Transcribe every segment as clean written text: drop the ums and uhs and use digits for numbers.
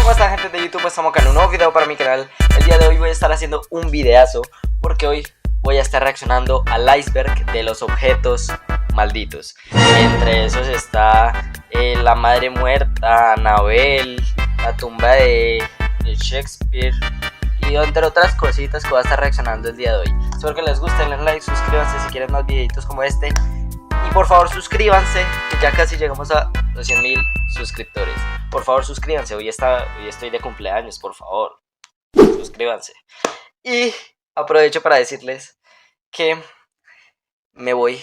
¿Cómo están, gente de YouTube? Estamos acá en un nuevo video para mi canal. El día de hoy voy a estar haciendo un videazo porque hoy voy a estar reaccionando al iceberg de los objetos malditos. Entre esos está la madre muerta, Annabelle, la tumba de Shakespeare y entre otras cositas que voy a estar reaccionando el día de hoy. Espero que les guste, denle like, suscríbanse si quieren más videitos como este. Y por favor suscríbanse, que ya casi llegamos a los 100.000 suscriptores. Por favor suscríbanse, hoy estoy de cumpleaños, por favor. Suscríbanse. Y aprovecho para decirles que me voy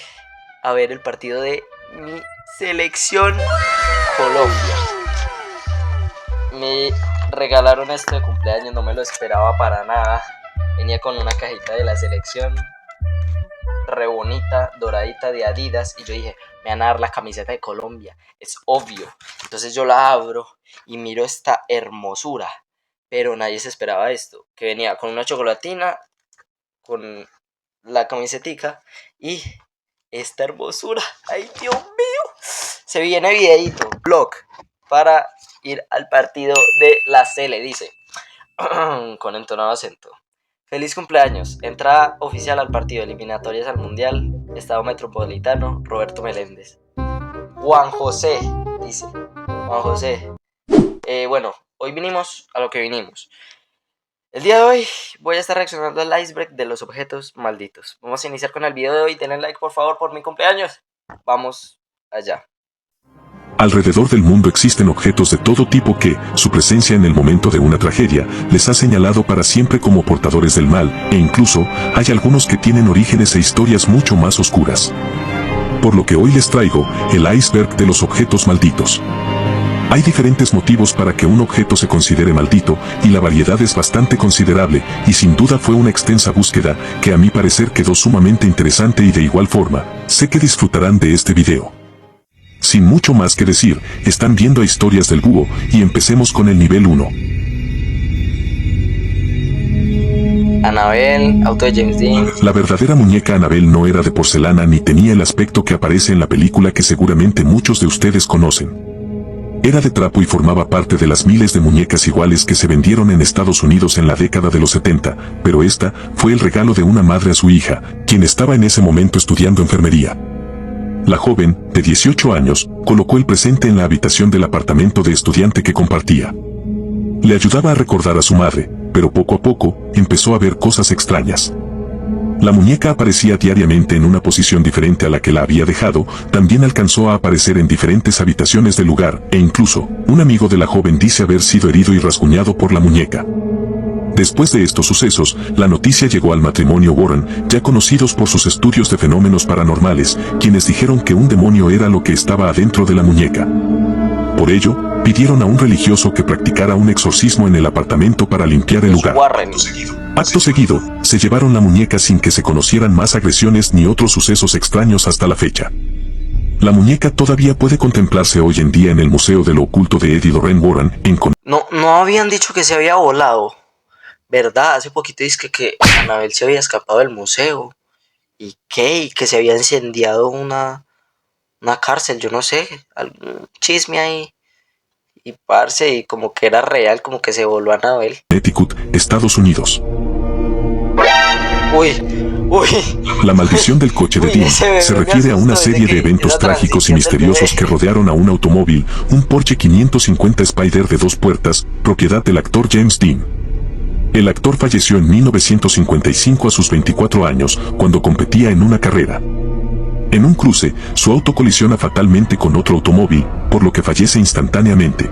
a ver el partido de mi selección Colombia. Me regalaron esto de cumpleaños, no me lo esperaba para nada. Venía con una cajita de la selección re bonita, doradita, de Adidas, y yo dije, me van a dar la camiseta de Colombia, es obvio. Entonces yo la abro y miro esta hermosura, pero nadie se esperaba esto, que venía con una chocolatina, con la camisetica y esta hermosura. Ay, Dios mío, se viene videito, vlog para ir al partido de la Sele, dice con entonado acento. Feliz cumpleaños, entrada oficial al partido, eliminatorias al Mundial, Estado Metropolitano, Roberto Meléndez. Juan José, dice, Juan José. Bueno, hoy vinimos a lo que vinimos. El día de hoy voy a estar reaccionando al iceberg de los objetos malditos. Vamos a iniciar con el video de hoy, denle like por favor por mi cumpleaños. Vamos allá. Alrededor del mundo existen objetos de todo tipo que, su presencia en el momento de una tragedia, les ha señalado para siempre como portadores del mal, e incluso, hay algunos que tienen orígenes e historias mucho más oscuras. Por lo que hoy les traigo, el iceberg de los objetos malditos. Hay diferentes motivos para que un objeto se considere maldito, y la variedad es bastante considerable, y sin duda fue una extensa búsqueda, que a mi parecer quedó sumamente interesante y de igual forma, sé que disfrutarán de este video. Sin mucho más que decir, están viendo a Historias del Búho, y empecemos con el nivel 1. Annabelle, auto de James Dean. La verdadera muñeca Annabelle no era de porcelana ni tenía el aspecto que aparece en la película que seguramente muchos de ustedes conocen. Era de trapo y formaba parte de las miles de muñecas iguales que se vendieron en Estados Unidos en la década de los 70, pero esta fue el regalo de una madre a su hija, quien estaba en ese momento estudiando enfermería. La joven, de 18 años, colocó el presente en la habitación del apartamento de estudiante que compartía. Le ayudaba a recordar a su madre, pero poco a poco, empezó a ver cosas extrañas. La muñeca aparecía diariamente en una posición diferente a la que la había dejado, también alcanzó a aparecer en diferentes habitaciones del lugar, e incluso, un amigo de la joven dice haber sido herido y rasguñado por la muñeca. Después de estos sucesos, la noticia llegó al matrimonio Warren, ya conocidos por sus estudios de fenómenos paranormales, quienes dijeron que un demonio era lo que estaba adentro de la muñeca. Por ello, pidieron a un religioso que practicara un exorcismo en el apartamento para limpiar el lugar. Acto seguido, se llevaron la muñeca sin que se conocieran más agresiones ni otros sucesos extraños hasta la fecha. La muñeca todavía puede contemplarse hoy en día en el Museo de lo Oculto de Ed y Lorraine Warren en No habían dicho que se había volado, ¿verdad? Hace poquito dice que Annabelle se había escapado del museo. ¿Y qué? Y que se había incendiado una cárcel, yo no sé, algún chisme ahí. Y parce, y como que era real, como que se voló Annabelle. Connecticut, Estados Unidos. Uy. La maldición del coche de Dean se refiere a una serie de eventos trágicos y misteriosos que rodearon a un automóvil, un Porsche 550 Spider de 2 puertas, propiedad del actor James Dean. El actor falleció en 1955 a sus 24 años, cuando competía en una carrera. En un cruce, su auto colisiona fatalmente con otro automóvil, por lo que fallece instantáneamente.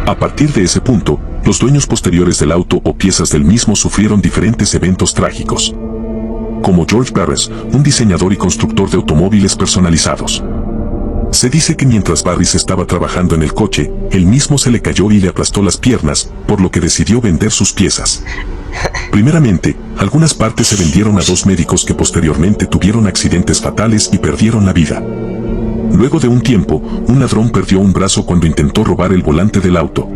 A partir de ese punto, los dueños posteriores del auto o piezas del mismo sufrieron diferentes eventos trágicos. Como George Barris, un diseñador y constructor de automóviles personalizados. Se dice que mientras Barris estaba trabajando en el coche, él mismo se le cayó y le aplastó las piernas, por lo que decidió vender sus piezas. Primeramente, algunas partes se vendieron a 2 médicos que posteriormente tuvieron accidentes fatales y perdieron la vida. Luego de un tiempo, un ladrón perdió un brazo cuando intentó robar el volante del auto.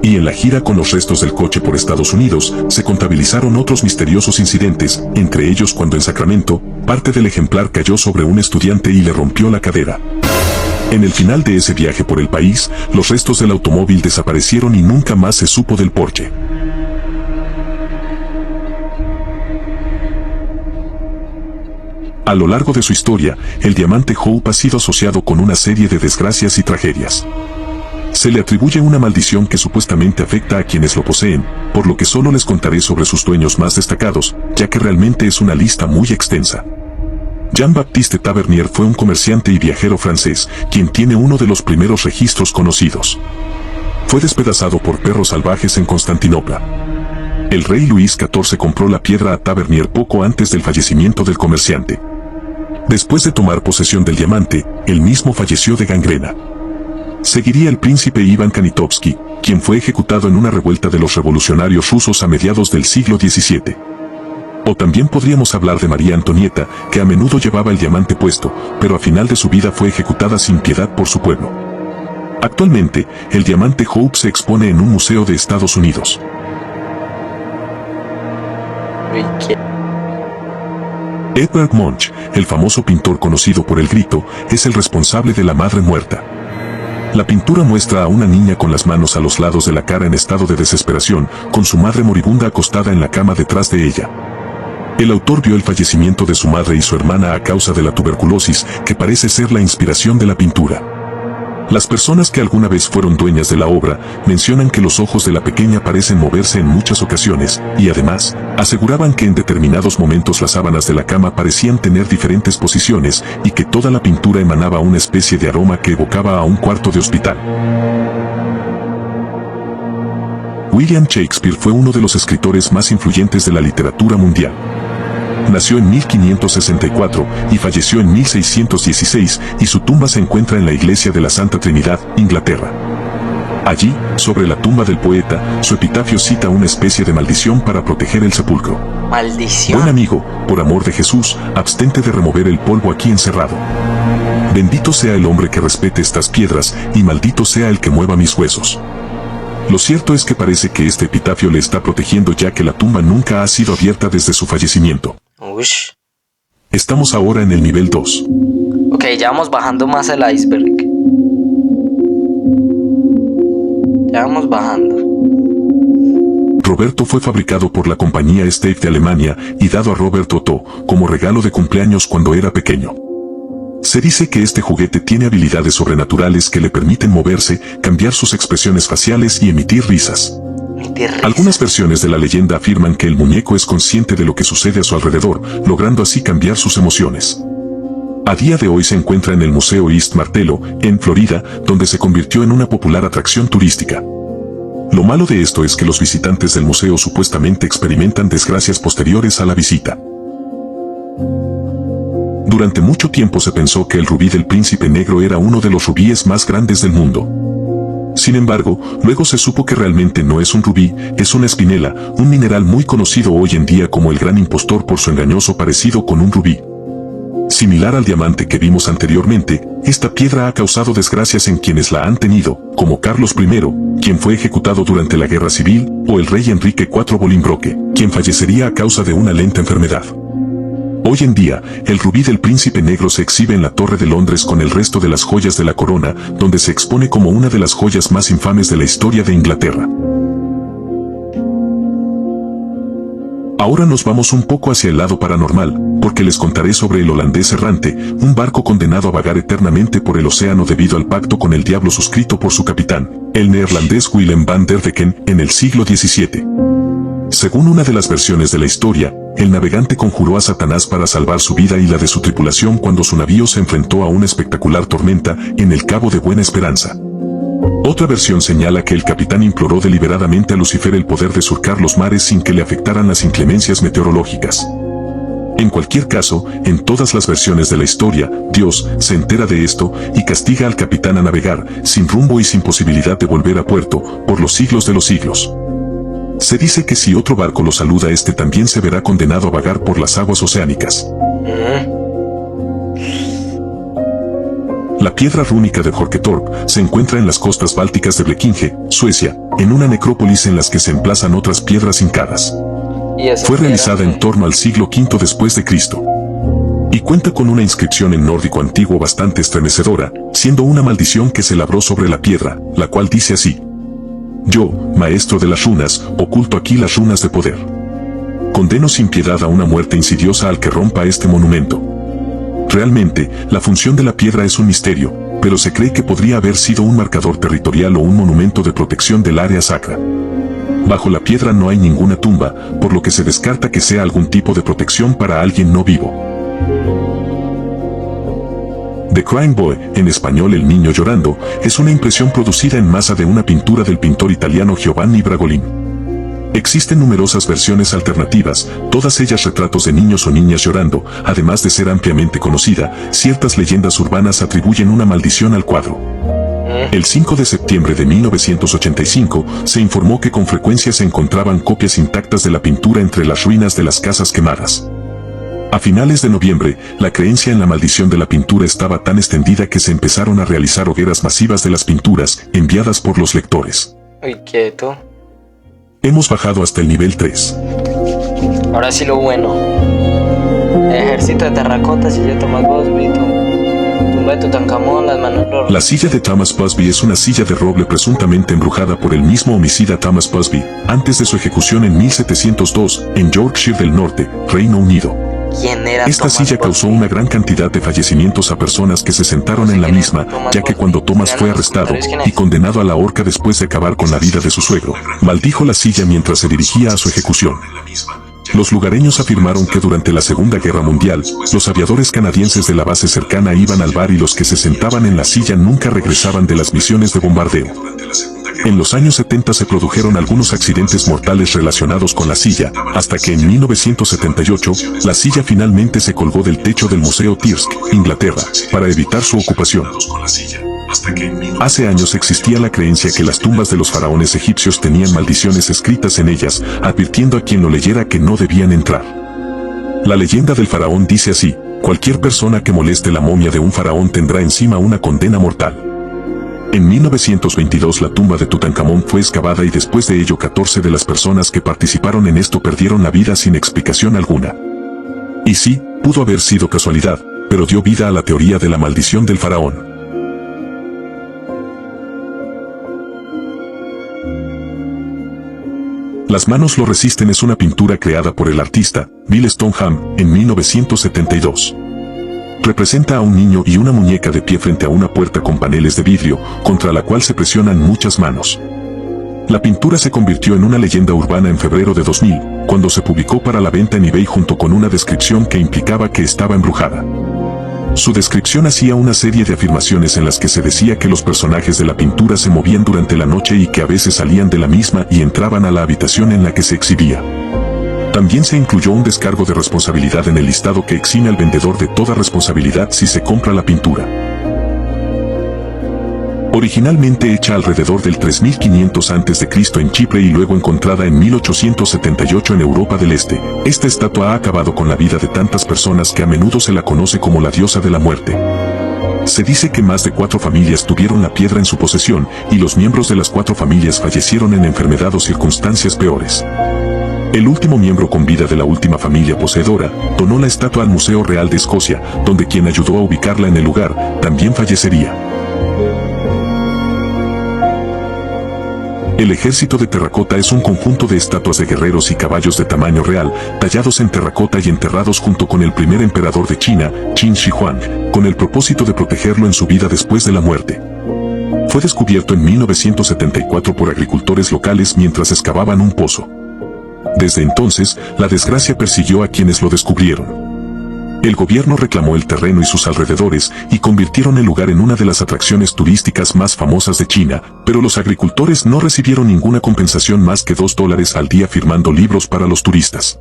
Y en la gira con los restos del coche por Estados Unidos, se contabilizaron otros misteriosos incidentes, entre ellos cuando en Sacramento, parte del ejemplar cayó sobre un estudiante y le rompió la cadera. En el final de ese viaje por el país, los restos del automóvil desaparecieron y nunca más se supo del Porsche. A lo largo de su historia, el diamante Hope ha sido asociado con una serie de desgracias y tragedias. Se le atribuye una maldición que supuestamente afecta a quienes lo poseen, por lo que solo les contaré sobre sus dueños más destacados, ya que realmente es una lista muy extensa. Jean-Baptiste Tavernier fue un comerciante y viajero francés, quien tiene uno de los primeros registros conocidos. Fue despedazado por perros salvajes en Constantinopla. El rey Luis XIV compró la piedra a Tavernier poco antes del fallecimiento del comerciante. Después de tomar posesión del diamante, él mismo falleció de gangrena. Seguiría el príncipe Iván Kanitovsky, quien fue ejecutado en una revuelta de los revolucionarios rusos a mediados del siglo XVII. O también podríamos hablar de María Antonieta, que a menudo llevaba el diamante puesto, pero a final de su vida fue ejecutada sin piedad por su pueblo. Actualmente, el diamante Hope se expone en un museo de Estados Unidos. Edvard Munch, el famoso pintor conocido por El Grito, es el responsable de La Madre Muerta. La pintura muestra a una niña con las manos a los lados de la cara en estado de desesperación, con su madre moribunda acostada en la cama detrás de ella. El autor vio el fallecimiento de su madre y su hermana a causa de la tuberculosis, que parece ser la inspiración de la pintura. Las personas que alguna vez fueron dueñas de la obra mencionan que los ojos de la pequeña parecen moverse en muchas ocasiones, y además, aseguraban que en determinados momentos las sábanas de la cama parecían tener diferentes posiciones y que toda la pintura emanaba una especie de aroma que evocaba a un cuarto de hospital. William Shakespeare fue uno de los escritores más influyentes de la literatura mundial. Nació en 1564 y falleció en 1616, y su tumba se encuentra en la iglesia de la Santa Trinidad, Inglaterra. Allí, sobre la tumba del poeta, su epitafio cita una especie de maldición para proteger el sepulcro. Maldición. Buen amigo, por amor de Jesús, abstente de remover el polvo aquí encerrado. Bendito sea el hombre que respete estas piedras, y maldito sea el que mueva mis huesos. Lo cierto es que parece que este epitafio le está protegiendo, ya que la tumba nunca ha sido abierta desde su fallecimiento. Ush. Estamos ahora en el nivel 2. Ok, ya vamos bajando más el iceberg. Ya vamos bajando. Roberto fue fabricado por la compañía Stave de Alemania y dado a Robert Otto como regalo de cumpleaños cuando era pequeño. Se dice que este juguete tiene habilidades sobrenaturales que le permiten moverse, cambiar sus expresiones faciales y emitir risas. Algunas versiones de la leyenda afirman que el muñeco es consciente de lo que sucede a su alrededor, logrando así cambiar sus emociones. A día de hoy se encuentra en el Museo East Martello, en Florida, donde se convirtió en una popular atracción turística. Lo malo de esto es que los visitantes del museo supuestamente experimentan desgracias posteriores a la visita. Durante mucho tiempo se pensó que el rubí del príncipe negro era uno de los rubíes más grandes del mundo. Sin embargo, luego se supo que realmente no es un rubí, es una espinela, un mineral muy conocido hoy en día como el gran impostor por su engañoso parecido con un rubí. Similar al diamante que vimos anteriormente, esta piedra ha causado desgracias en quienes la han tenido, como Carlos I, quien fue ejecutado durante la Guerra Civil, o el rey Enrique IV Bolingbroke, quien fallecería a causa de una lenta enfermedad. Hoy en día, el rubí del príncipe negro se exhibe en la Torre de Londres con el resto de las joyas de la corona, donde se expone como una de las joyas más infames de la historia de Inglaterra. Ahora nos vamos un poco hacia el lado paranormal, porque les contaré sobre el holandés errante, un barco condenado a vagar eternamente por el océano debido al pacto con el diablo suscrito por su capitán, el neerlandés Willem van der Decken, en el siglo XVII. Según una de las versiones de la historia, el navegante conjuró a Satanás para salvar su vida y la de su tripulación cuando su navío se enfrentó a una espectacular tormenta en el Cabo de Buena Esperanza. Otra versión señala que el capitán imploró deliberadamente a Lucifer el poder de surcar los mares sin que le afectaran las inclemencias meteorológicas. En cualquier caso, en todas las versiones de la historia, Dios se entera de esto y castiga al capitán a navegar, sin rumbo y sin posibilidad de volver a puerto, por los siglos de los siglos. Se dice que si otro barco lo saluda, este también se verá condenado a vagar por las aguas oceánicas. La piedra rúnica de Horketorp se encuentra en las costas bálticas de Blekinge, Suecia, en una necrópolis en las que se emplazan otras piedras hincadas. Fue realizada en torno al siglo V después de Cristo. Y cuenta con una inscripción en nórdico antiguo bastante estremecedora, siendo una maldición que se labró sobre la piedra, la cual dice así: yo, maestro de las runas, oculto aquí las runas de poder. Condeno sin piedad a una muerte insidiosa al que rompa este monumento. Realmente, la función de la piedra es un misterio, pero se cree que podría haber sido un marcador territorial o un monumento de protección del área sacra. Bajo la piedra no hay ninguna tumba, por lo que se descarta que sea algún tipo de protección para alguien no vivo. The Crying Boy, en español El Niño Llorando, es una impresión producida en masa de una pintura del pintor italiano Giovanni Bragolin. Existen numerosas versiones alternativas, todas ellas retratos de niños o niñas llorando. Además de ser ampliamente conocida, ciertas leyendas urbanas atribuyen una maldición al cuadro. El 5 de septiembre de 1985, se informó que con frecuencia se encontraban copias intactas de la pintura entre las ruinas de las casas quemadas. A finales de noviembre, la creencia en la maldición de la pintura estaba tan extendida que se empezaron a realizar hogueras masivas de las pinturas, enviadas por los lectores. Uy, quieto. Hemos bajado hasta el nivel 3. Ahora sí lo bueno. Ejército de terracotas y yo Thomas Busby. Tumba de Tutankamón, las manos. La silla de Thomas Busby es una silla de roble presuntamente embrujada por el mismo homicida Thomas Busby, antes de su ejecución en 1702, en Yorkshire del Norte, Reino Unido. Esta silla causó una gran cantidad de fallecimientos a personas que se sentaron en la misma, ya que cuando Thomas fue arrestado y condenado a la horca después de acabar con la vida de su suegro, maldijo la silla mientras se dirigía a su ejecución. Los lugareños afirmaron que durante la Segunda Guerra Mundial, los aviadores canadienses de la base cercana iban al bar y los que se sentaban en la silla nunca regresaban de las misiones de bombardeo. En los años 70 se produjeron algunos accidentes mortales relacionados con la silla, hasta que en 1978, la silla finalmente se colgó del techo del Museo Thirsk, Inglaterra, para evitar su ocupación. Hace años existía la creencia que las tumbas de los faraones egipcios tenían maldiciones escritas en ellas, advirtiendo a quien lo leyera que no debían entrar. La leyenda del faraón dice así: cualquier persona que moleste la momia de un faraón tendrá encima una condena mortal. En 1922 la tumba de Tutankamón fue excavada y después de ello 14 de las personas que participaron en esto perdieron la vida sin explicación alguna. Y sí, pudo haber sido casualidad, pero dio vida a la teoría de la maldición del faraón. Las manos lo resisten es una pintura creada por el artista Bill Stoneham en 1972. Representa a un niño y una muñeca de pie frente a una puerta con paneles de vidrio, contra la cual se presionan muchas manos. La pintura se convirtió en una leyenda urbana en febrero de 2000, cuando se publicó para la venta en eBay junto con una descripción que implicaba que estaba embrujada. Su descripción hacía una serie de afirmaciones en las que se decía que los personajes de la pintura se movían durante la noche y que a veces salían de la misma y entraban a la habitación en la que se exhibía. También se incluyó un descargo de responsabilidad en el listado que exime al vendedor de toda responsabilidad si se compra la pintura. Originalmente hecha alrededor del 3500 a.C. en Chipre y luego encontrada en 1878 en Europa del Este, esta estatua ha acabado con la vida de tantas personas que a menudo se la conoce como la diosa de la muerte. Se dice que más de 4 familias tuvieron la piedra en su posesión y los miembros de las 4 familias fallecieron en enfermedad o circunstancias peores. El último miembro con vida de la última familia poseedora donó la estatua al Museo Real de Escocia, donde quien ayudó a ubicarla en el lugar también fallecería. El ejército de terracota es un conjunto de estatuas de guerreros y caballos de tamaño real, tallados en terracota y enterrados junto con el primer emperador de China, Qin Shi Huang, con el propósito de protegerlo en su vida después de la muerte. Fue descubierto en 1974 por agricultores locales mientras excavaban un pozo. Desde entonces, la desgracia persiguió a quienes lo descubrieron. El gobierno reclamó el terreno y sus alrededores y convirtieron el lugar en una de las atracciones turísticas más famosas de China, pero los agricultores no recibieron ninguna compensación más que $2 al día firmando libros para los turistas.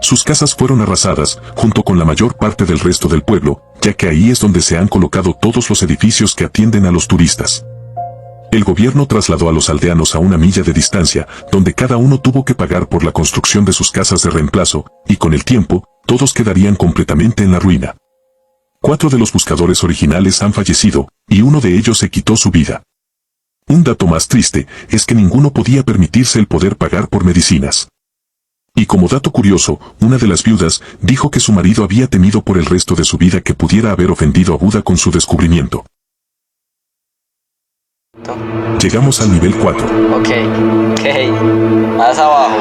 Sus casas fueron arrasadas, junto con la mayor parte del resto del pueblo, ya que ahí es donde se han colocado todos los edificios que atienden a los turistas. El gobierno trasladó a los aldeanos a una milla de distancia, donde cada uno tuvo que pagar por la construcción de sus casas de reemplazo, y con el tiempo, todos quedarían completamente en la ruina. 4 de los buscadores originales han fallecido, y uno de ellos se quitó su vida. Un dato más triste, es que ninguno podía permitirse el poder pagar por medicinas. Y como dato curioso, una de las viudas dijo que su marido había temido por el resto de su vida que pudiera haber ofendido a Buda con su descubrimiento. Llegamos al nivel 4. Ok. Más abajo.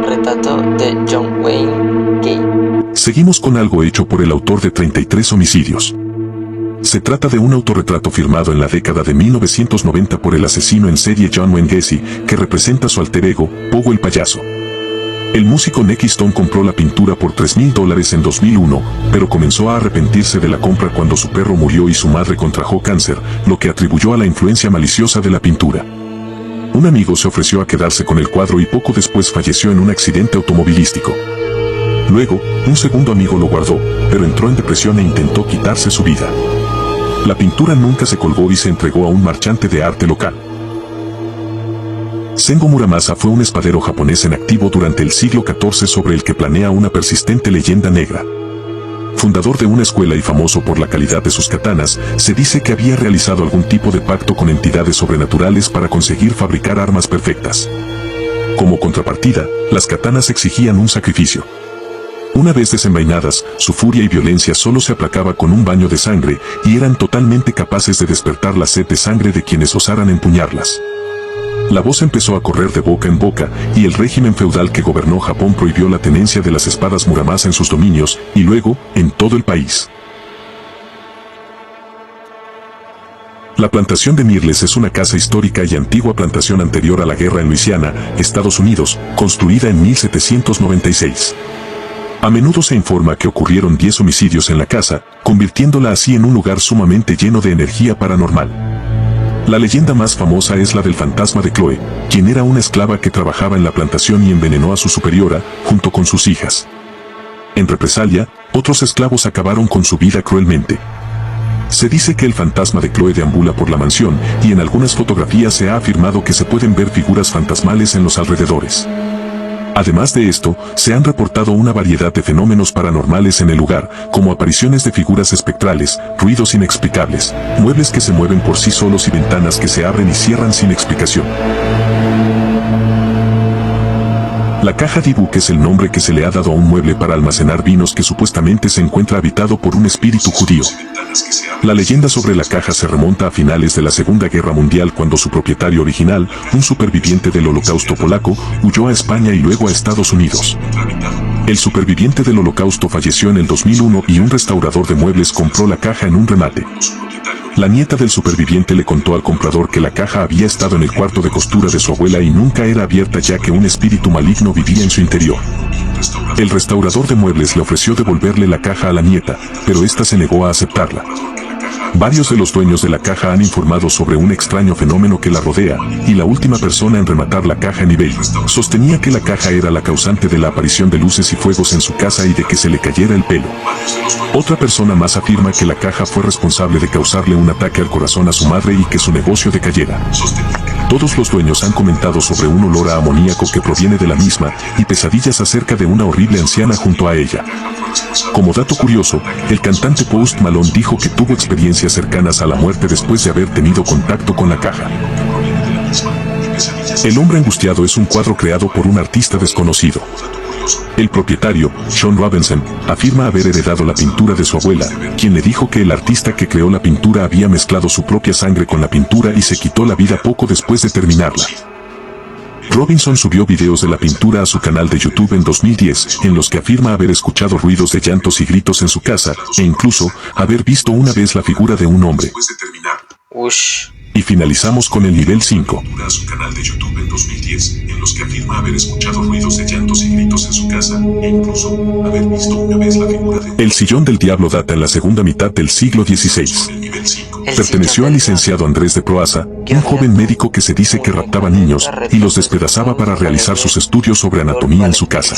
Retrato de John Wayne Gacy. Seguimos con algo hecho por el autor de 33 homicidios. Se trata de un autorretrato firmado en la década de 1990 por el asesino en serie John Wayne Gacy, que representa su alter ego, Pogo el payaso. El músico Nicky Stone compró la pintura por $3,000 en 2001, pero comenzó a arrepentirse de la compra cuando su perro murió y su madre contrajo cáncer, lo que atribuyó a la influencia maliciosa de la pintura. Un amigo se ofreció a quedarse con el cuadro y poco después falleció en un accidente automovilístico. Luego, un segundo amigo lo guardó, pero entró en depresión e intentó quitarse su vida. La pintura nunca se colgó y se entregó a un marchante de arte local. Sengo Muramasa fue un espadero japonés en activo durante el siglo XIV sobre el que planea una persistente leyenda negra. Fundador de una escuela y famoso por la calidad de sus katanas, se dice que había realizado algún tipo de pacto con entidades sobrenaturales para conseguir fabricar armas perfectas. Como contrapartida, las katanas exigían un sacrificio. Una vez desenvainadas, su furia y violencia solo se aplacaba con un baño de sangre, y eran totalmente capaces de despertar la sed de sangre de quienes osaran empuñarlas. La voz empezó a correr de boca en boca, y el régimen feudal que gobernó Japón prohibió la tenencia de las espadas Muramasa en sus dominios, y luego, en todo el país. La plantación de Mirles es una casa histórica y antigua plantación anterior a la guerra en Luisiana, Estados Unidos, construida en 1796. A menudo se informa que ocurrieron 10 homicidios en la casa, convirtiéndola así en un lugar sumamente lleno de energía paranormal. La leyenda más famosa es la del fantasma de Chloe, quien era una esclava que trabajaba en la plantación y envenenó a su superiora, junto con sus hijas. En represalia, otros esclavos acabaron con su vida cruelmente. Se dice que el fantasma de Chloe deambula por la mansión, y en algunas fotografías se ha afirmado que se pueden ver figuras fantasmales en los alrededores. Además de esto, se han reportado una variedad de fenómenos paranormales en el lugar, como apariciones de figuras espectrales, ruidos inexplicables, muebles que se mueven por sí solos y ventanas que se abren y cierran sin explicación. La caja Dibuk es el nombre que se le ha dado a un mueble para almacenar vinos que supuestamente se encuentra habitado por un espíritu judío. La leyenda sobre la caja se remonta a finales de la Segunda Guerra Mundial cuando su propietario original, un superviviente del Holocausto polaco, huyó a España y luego a Estados Unidos. El superviviente del Holocausto falleció en el 2001 y un restaurador de muebles compró la caja en un remate. La nieta del superviviente le contó al comprador que la caja había estado en el cuarto de costura de su abuela y nunca era abierta ya que un espíritu maligno vivía en su interior. El restaurador de muebles le ofreció devolverle la caja a la nieta, pero ésta se negó a aceptarla. Varios de los dueños de la caja han informado sobre un extraño fenómeno que la rodea, y la última persona en rematar la caja en eBay sostenía que la caja era la causante de la aparición de luces y fuegos en su casa y de que se le cayera el pelo. Otra persona más afirma que la caja fue responsable de causarle un ataque al corazón a su madre y que su negocio decayera. Todos los dueños han comentado sobre un olor a amoníaco que proviene de la misma, y pesadillas acerca de una horrible anciana junto a ella. Como dato curioso, el cantante Post Malone dijo que tuvo experiencias cercanas a la muerte después de haber tenido contacto con la caja. El hombre angustiado es un cuadro creado por un artista desconocido. El propietario, Sean Robinson, afirma haber heredado la pintura de su abuela, quien le dijo que el artista que creó la pintura había mezclado su propia sangre con la pintura y se quitó la vida poco después de terminarla. Robinson subió videos de la pintura a su canal de YouTube en 2010, en los que afirma haber escuchado ruidos de llantos y gritos en su casa, e incluso, haber visto una vez la figura de un hombre. Ush. Y finalizamos con el nivel 5. El sillón del diablo data en la segunda mitad del siglo XVI. Perteneció al licenciado Andrés de Proaza, un joven médico que se dice que raptaba niños y los despedazaba para realizar sus estudios sobre anatomía en su casa.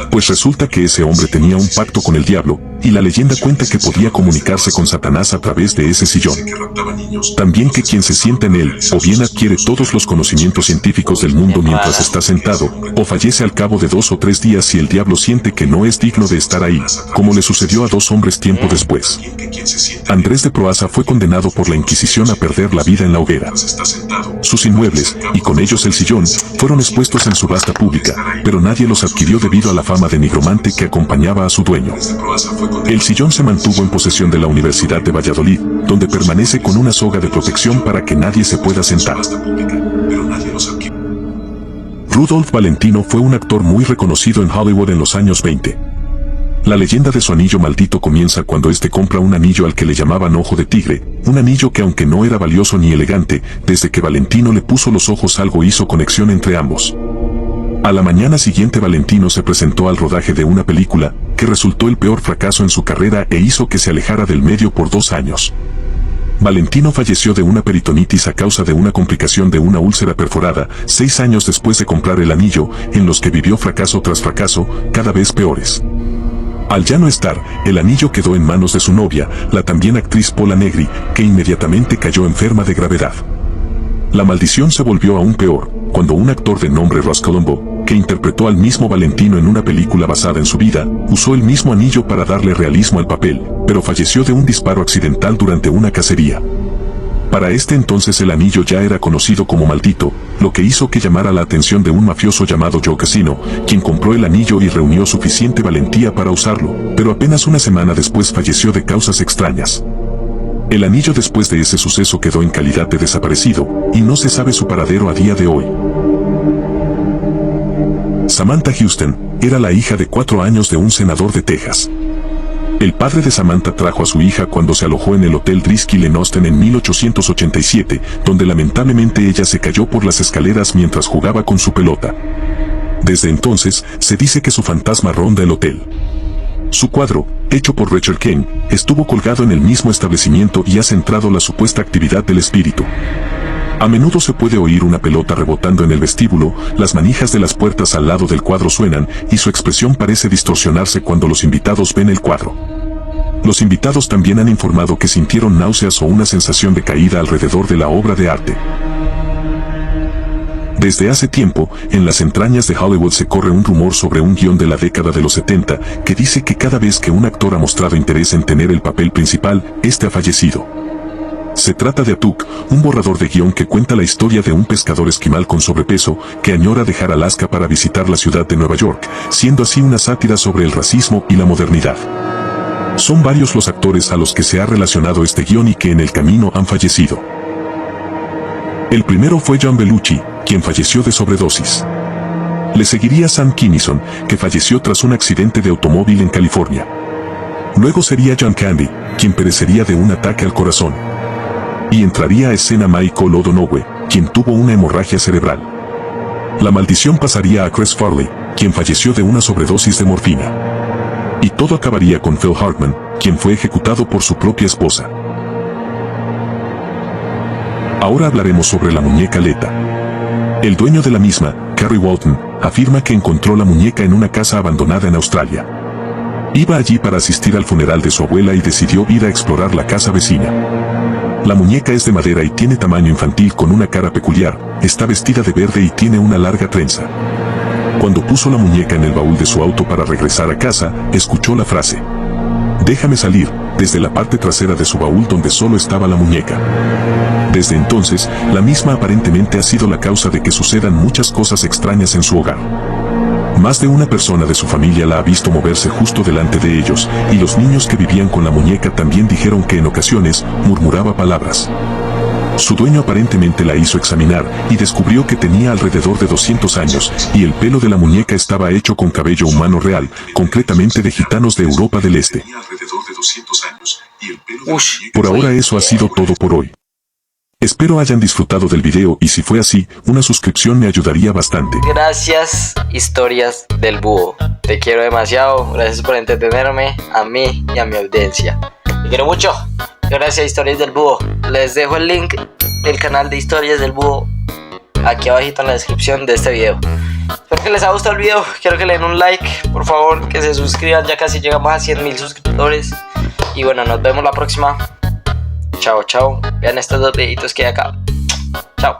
Pues resulta que ese hombre tenía un pacto con el diablo, y la leyenda cuenta que podía comunicarse con Satanás a través de ese sillón. También que quien se sienta en él, o bien adquiere todos los conocimientos científicos del mundo mientras está sentado, o fallece al cabo de 2 o 3 días si el diablo siente que no es digno de estar ahí, como le sucedió a 2 hombres tiempo después. Andrés de Proaza fue condenado por la Inquisición a perder la vida en la hoguera. Sus inmuebles, y con ellos el sillón, fueron expuestos en subasta pública, pero nadie los adquirió debido a la fama de nigromante que acompañaba a su dueño. El sillón se mantuvo en posesión de la Universidad de Valladolid, donde permanece con una soga de protección para que nadie se pueda sentar. Rudolph Valentino fue un actor muy reconocido en Hollywood en los años 20. La leyenda de su anillo maldito comienza cuando este compra un anillo al que le llamaban Ojo de Tigre, un anillo que aunque no era valioso ni elegante, desde que Valentino le puso los ojos algo hizo conexión entre ambos. A la mañana siguiente Valentino se presentó al rodaje de una película, que resultó el peor fracaso en su carrera e hizo que se alejara del medio por 2 años. Valentino falleció de una peritonitis a causa de una complicación de una úlcera perforada, 6 años después de comprar el anillo, en los que vivió fracaso tras fracaso, cada vez peores. Al ya no estar, el anillo quedó en manos de su novia, la también actriz Pola Negri, que inmediatamente cayó enferma de gravedad. La maldición se volvió aún peor, cuando un actor de nombre Ross Colombo, que interpretó al mismo Valentino en una película basada en su vida, usó el mismo anillo para darle realismo al papel, pero falleció de un disparo accidental durante una cacería. Para este entonces el anillo ya era conocido como maldito, lo que hizo que llamara la atención de un mafioso llamado Joe Casino, quien compró el anillo y reunió suficiente valentía para usarlo, pero apenas una semana después falleció de causas extrañas. El anillo después de ese suceso quedó en calidad de desaparecido, y no se sabe su paradero a día de hoy. Samantha Houston era la hija de 4 años de un senador de Texas. El padre de Samantha trajo a su hija cuando se alojó en el Hotel Driskill en Austin en 1887, donde lamentablemente ella se cayó por las escaleras mientras jugaba con su pelota. Desde entonces, se dice que su fantasma ronda el hotel. Su cuadro, hecho por Richard Kane, estuvo colgado en el mismo establecimiento y ha centrado la supuesta actividad del espíritu. A menudo se puede oír una pelota rebotando en el vestíbulo, las manijas de las puertas al lado del cuadro suenan, y su expresión parece distorsionarse cuando los invitados ven el cuadro. Los invitados también han informado que sintieron náuseas o una sensación de caída alrededor de la obra de arte. Desde hace tiempo, en las entrañas de Hollywood se corre un rumor sobre un guión de la década de los 70, que dice que cada vez que un actor ha mostrado interés en tener el papel principal, este ha fallecido. Se trata de Atuk, un borrador de guión que cuenta la historia de un pescador esquimal con sobrepeso, que añora dejar Alaska para visitar la ciudad de Nueva York, siendo así una sátira sobre el racismo y la modernidad. Son varios los actores a los que se ha relacionado este guión y que en el camino han fallecido. El primero fue John Belushi, quien falleció de sobredosis. Le seguiría Sam Kinison, que falleció tras un accidente de automóvil en California. Luego sería John Candy, quien perecería de un ataque al corazón. Y entraría a escena Michael O'Donoghue, quien tuvo una hemorragia cerebral. La maldición pasaría a Chris Farley, quien falleció de una sobredosis de morfina. Y todo acabaría con Phil Hartman, quien fue ejecutado por su propia esposa. Ahora hablaremos sobre la muñeca Leta. El dueño de la misma, Carrie Walton, afirma que encontró la muñeca en una casa abandonada en Australia. Iba allí para asistir al funeral de su abuela y decidió ir a explorar la casa vecina. La muñeca es de madera y tiene tamaño infantil con una cara peculiar, está vestida de verde y tiene una larga trenza. Cuando puso la muñeca en el baúl de su auto para regresar a casa, escuchó la frase: "Déjame salir", desde la parte trasera de su baúl donde solo estaba la muñeca. Desde entonces, la misma aparentemente ha sido la causa de que sucedan muchas cosas extrañas en su hogar. Más de una persona de su familia la ha visto moverse justo delante de ellos, y los niños que vivían con la muñeca también dijeron que en ocasiones murmuraba palabras. Su dueño aparentemente la hizo examinar y descubrió que tenía alrededor de 200 años, y el pelo de la muñeca estaba hecho con cabello humano real, concretamente de gitanos de Europa del Este. Por ahora eso ha sido todo por hoy. Espero hayan disfrutado del video y si fue así, una suscripción me ayudaría bastante. Gracias, Historias del Búho. Te quiero demasiado. Gracias por entretenerme, a mí y a mi audiencia. Te quiero mucho. Gracias, Historias del Búho. Les dejo el link del canal de Historias del Búho aquí abajito en la descripción de este video. Espero que les haya gustado el video. Quiero que le den un like, por favor, que se suscriban. Ya casi llegamos a 100.000 suscriptores. Y bueno, nos vemos la próxima. Chao, chao. Vean estos dos videitos que hay acá. Chao.